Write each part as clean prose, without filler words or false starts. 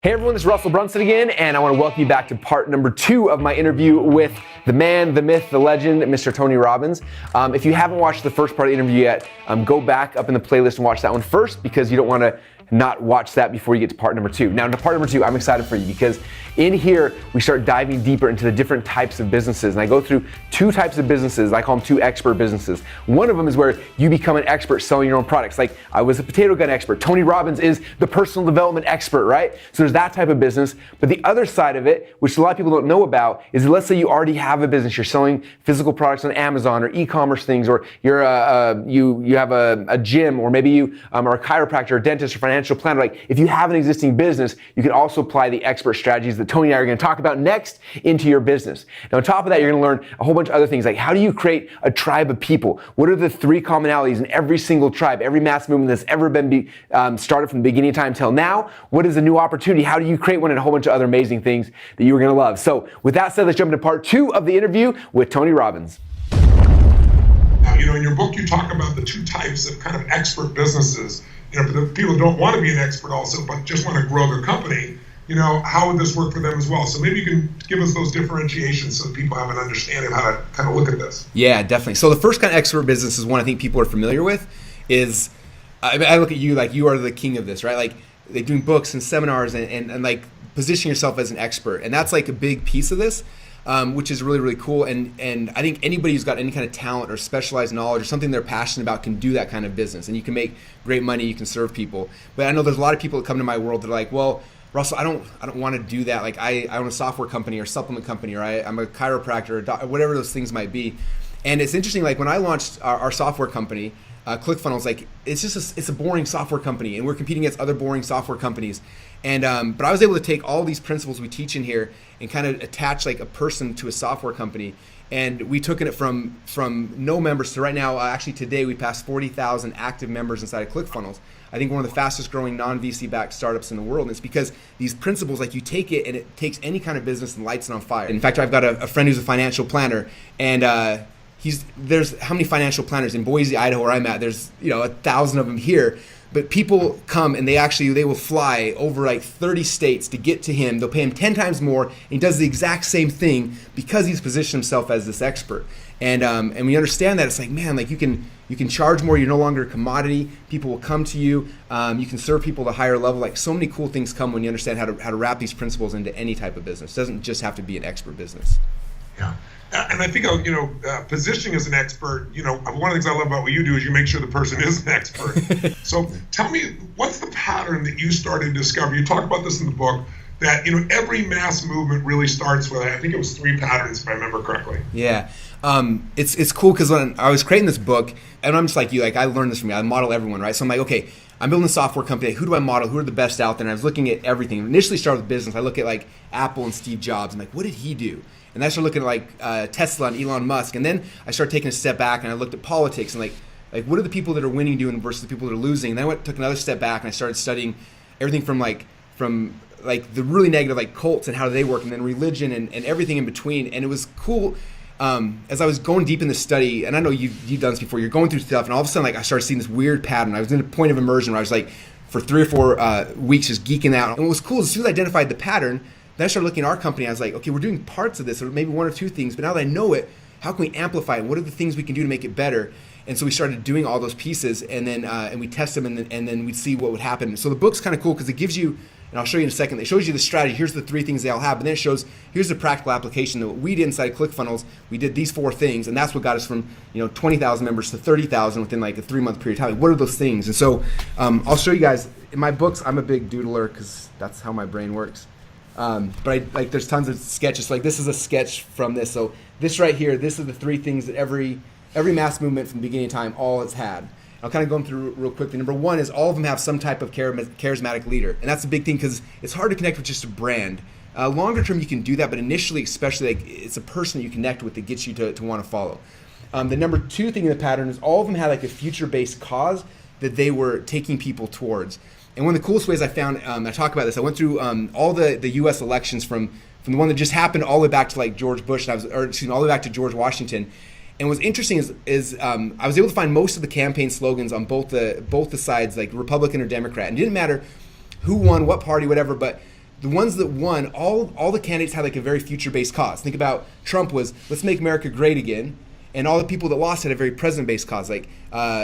Hey everyone, this is Russell Brunson again, and I want to welcome you back to part number 2 of my interview with the man, the myth, the legend, Mr. Tony Robbins. If you haven't watched the first part of the interview yet, go back up in the playlist and watch that one first, because you don't want to not watch that before you get to part number 2. Now, to part number 2, I'm excited for you because in here, we start diving deeper into the different types of businesses. And I go through 2 types of businesses. I call them 2 expert businesses. One of them is where you become an expert selling your own products. Like I was a potato gun expert. Tony Robbins is the personal development expert, right? So there's that type of business. But the other side of it, which a lot of people don't know about, is let's say you already have a business. You're selling physical products on Amazon or e-commerce things, or you're you have a gym, or maybe you are a chiropractor, or dentist, or financial planner. Like if you have an existing business, you can also apply the expert strategies that Tony and I are going to talk about next into your business. Now, on top of that, you're going to learn a whole bunch of other things, like how do you create a tribe of people? What are the 3 commonalities in every single tribe, every mass movement that's ever been started from the beginning of time till now? What is a new opportunity? How do you create one, and a whole bunch of other amazing things that you're going to love? So with that said, let's jump into part 2 of the interview with Tony Robbins. In your book, you talk about the 2 types of kind of expert businesses. The people who don't want to be an expert also, but just want to grow their company, how would this work for them as well? So maybe you can give us those differentiations so that people have an understanding of how to kind of look at this. Yeah, definitely. So the first kind of expert business is one I think people are familiar with is, I look at you like you are the king of this, right? Like doing books and seminars and like positioning yourself as an expert. And that's like a big piece of this. Which is really, really cool. And I think anybody who's got any kind of talent or specialized knowledge or something they're passionate about can do that kind of business. And you can make great money, you can serve people. But I know there's a lot of people that come to my world that are like, well, Russell, I don't want to do that. Like I own a software company or supplement company, or I'm a chiropractor or whatever those things might be. And it's interesting, like when I launched our software company, ClickFunnels, like it's a boring software company, and we're competing against other boring software companies. And but I was able to take all these principles we teach in here and kind of attach like a person to a software company. And we took it from no members to right now. Actually, today we passed 40,000 active members inside of ClickFunnels. I think one of the fastest growing non-VC backed startups in the world. And it's because these principles, like you take it and it takes any kind of business and lights it on fire. In fact, I've got a friend who's a financial planner, and there's how many financial planners in Boise, Idaho, where I'm at? There's 1,000 of them here. But people come and they will fly over like 30 states to get to him. They'll pay him 10 times more, and he does the exact same thing because he's positioned himself as this expert. And we understand that it's like, man, like you can charge more. You're no longer a commodity. People will come to you. You can serve people at a higher level. Like so many cool things come when you understand how to wrap these principles into any type of business. It doesn't just have to be an expert business. Yeah. And I think, positioning as an expert, one of the things I love about what you do is you make sure the person is an expert. So tell me, what's the pattern that you started to discover? You talk about this in the book, that, every mass movement really starts with, I think it was 3 patterns, if I remember correctly. Yeah. It's cool because when I was creating this book, and I'm just like you, like I learned this from you, I model everyone, right? So I'm like, okay, I'm building a software company. Who do I model? Who are the best out there? And I was looking at everything. Initially started with business. I look at like Apple and Steve Jobs. I'm like, what did he do? And I started looking at like Tesla and Elon Musk. And then I started taking a step back and I looked at politics and like what are the people that are winning doing versus the people that are losing? And then I took another step back and I started studying everything from the really negative like cults and how they work, and then religion and everything in between. And it was cool as I was going deep in the study, and I know you've done this before, you're going through stuff, and all of a sudden like I started seeing this weird pattern. I was in a point of immersion where I was like for 3 or 4 weeks just geeking out. And what was cool is as soon as I identified the pattern, then I started looking at our company. I was like, okay, we're doing parts of this, or maybe 1 or 2 things, but now that I know it, how can we amplify it? What are the things we can do to make it better? And so we started doing all those pieces, and then and we test them, and then we'd see what would happen. So the book's kind of cool because it gives you, and I'll show you in a second, it shows you the strategy. Here's the 3 things they all have, but then it shows, here's the practical application that what we did inside ClickFunnels. We did these 4 things, and that's what got us from 20,000 members to 30,000 within like a 3-month period of time. What are those things? And so I'll show you guys in my books. I'm a big doodler because that's how my brain works. But there's tons of sketches. Like this is a sketch from this. So this right here, this is the 3 things that every mass movement from the beginning of time all has had. I'll kind of go through real quickly. Number 1 is all of them have some type of charismatic leader, and that's a big thing because it's hard to connect with just a brand. Longer term, you can do that, but initially, especially, like it's a person that you connect with that gets you to want to follow. The number 2 thing in the pattern is all of them had like a future-based cause that they were taking people towards. And one of the coolest ways I found, I talk about this, I went through all the U.S. elections from the one that just happened all the way back to like George Bush, all the way back to George Washington. And what's interesting is I was able to find most of the campaign slogans on both the sides, like Republican or Democrat. And it didn't matter who won, what party, whatever, but the ones that won, all the candidates had like a very future-based cause. Think about Trump was, let's make America great again. And all the people that lost had a very present-based cause. Like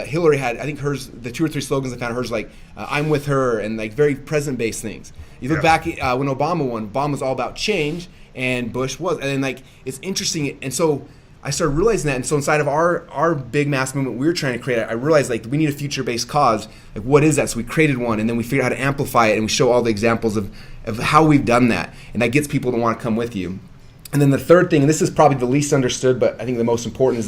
Hillary had, I think hers, the 2 or 3 slogans I found hers like, I'm with her, and like very present-based things. You look back when Obama won, Obama was all about change, and Bush was. And then like, it's interesting. And so I started realizing that. And so inside of our big mass movement we were trying to create, I realized like we need a future-based cause. Like what is that? So we created one, and then we figured out how to amplify it, and we show all the examples of how we've done that. And that gets people to want to come with you. And then the third thing, and this is probably the least understood, but I think the most important,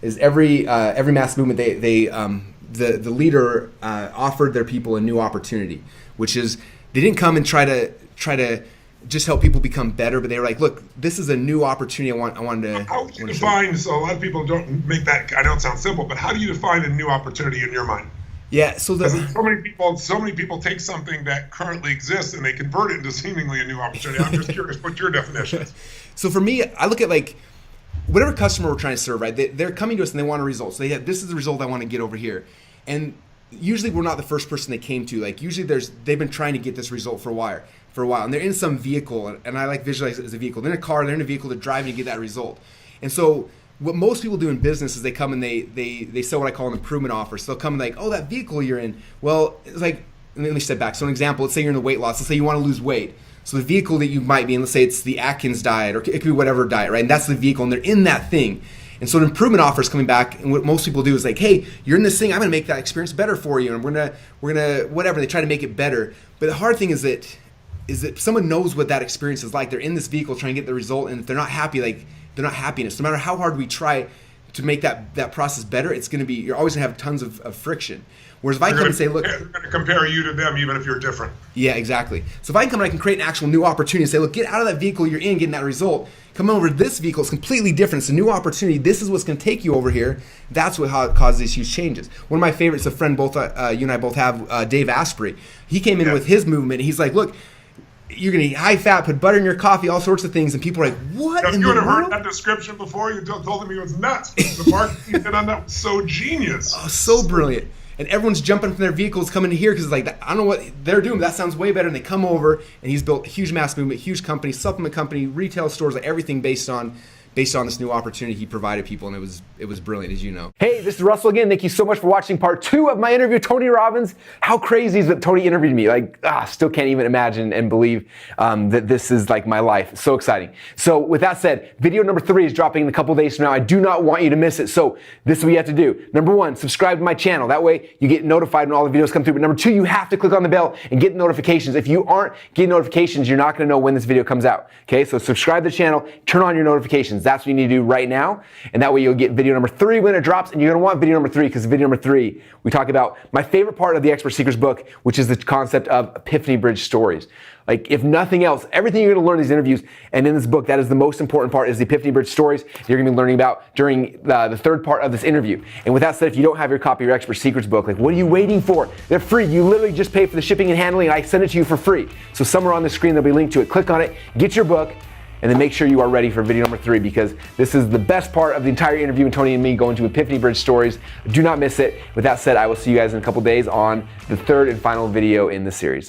is every mass movement, the leader offered their people a new opportunity, which is they didn't come and try to just help people become better, but they were like, look, this is a new opportunity. I wanted to. How do you define? So a lot of people don't make that. I know it sounds simple, but how do you define a new opportunity in your mind? Yeah, so so many people take something that currently exists and they convert it into seemingly a new opportunity. I'm just curious what your definition is. So for me, I look at like whatever customer we're trying to serve, right? They're coming to us and they want a result. So this is the result I want to get over here. And usually we're not the first person they came to. Like usually they've been trying to get this result for a while, and they're in some vehicle, and I like visualize it as a vehicle. They're in a car, they're in a vehicle, they're driving to get that result. And so what most people do in business is they come and they sell what I call an improvement offer. So they'll come and like, oh, that vehicle you're in. Well, it's like, let me step back. So an example, let's say you're in the weight loss. Let's say you want to lose weight. So the vehicle that you might be in, let's say it's the Atkins diet, or it could be whatever diet, right? And that's the vehicle, and they're in that thing. And so an improvement offer is coming back, and what most people do is like, hey, you're in this thing, I'm gonna make that experience better for you, and we're gonna whatever. They try to make it better. But the hard thing is that someone knows what that experience is like. They're in this vehicle trying to get the result, and if they're not happy, like they're not happiness. No matter how hard we try to make that process better, it's gonna be, you're always gonna have tons of friction. Whereas if I come and say, look, they're going to compare you to them even if you're different. Yeah, exactly. So if I can come and I can create an actual new opportunity and say, look, get out of that vehicle you're in, getting that result. Come over to this vehicle. It's completely different. It's a new opportunity. This is what's going to take you over here. That's how it causes these huge changes. One of my favorites, a friend both you and I both have, Dave Asprey. He came in with his movement. And he's like, look, you're going to eat high fat, put butter in your coffee, all sorts of things. And people are like, what in the world? You would have heard that description before. You told him he was nuts. The marketing he did on that was so genius. Oh, so brilliant. And everyone's jumping from their vehicles coming to here because it's like, I don't know what they're doing, but that sounds way better. And they come over, and he's built a huge mass movement, huge company, supplement company, retail stores, like everything based on this new opportunity he provided people, and it was brilliant, as you know. Hey, this is Russell again. Thank you so much for watching part 2 of my interview with Tony Robbins. How crazy is that Tony interviewed me? Like, still can't even imagine and believe that this is like my life. So exciting. So with that said, video number 3 is dropping in a couple days from now. I do not want you to miss it. So this is what you have to do. Number 1, subscribe to my channel. That way you get notified when all the videos come through. But number 2, you have to click on the bell and get notifications. If you aren't getting notifications, you're not going to know when this video comes out. Okay, so subscribe to the channel, turn on your notifications. That's what you need to do right now, and that way you'll get video number 3 when it drops. And you're going to want video number 3 because video number 3 we talk about my favorite part of the Expert Seekers book, which is the concept of epiphany bridge stories. Like, if nothing else, everything you're going to learn in these interviews and in this book, that is the most important part, is the epiphany bridge stories you're going to be learning about during the third part of this interview. And with that said, if you don't have your copy of your Expert Secrets book, like, what are you waiting for? They're free. You literally just pay for the shipping and handling, and I send it to you for free. So somewhere on the screen there'll be a link to it. Click on it, get your book, and then make sure you are ready for video number 3, because this is the best part of the entire interview with Tony and me, going to Epiphany Bridge stories. Do not miss it. With that said, I will see you guys in a couple days on the 3rd and final video in the series.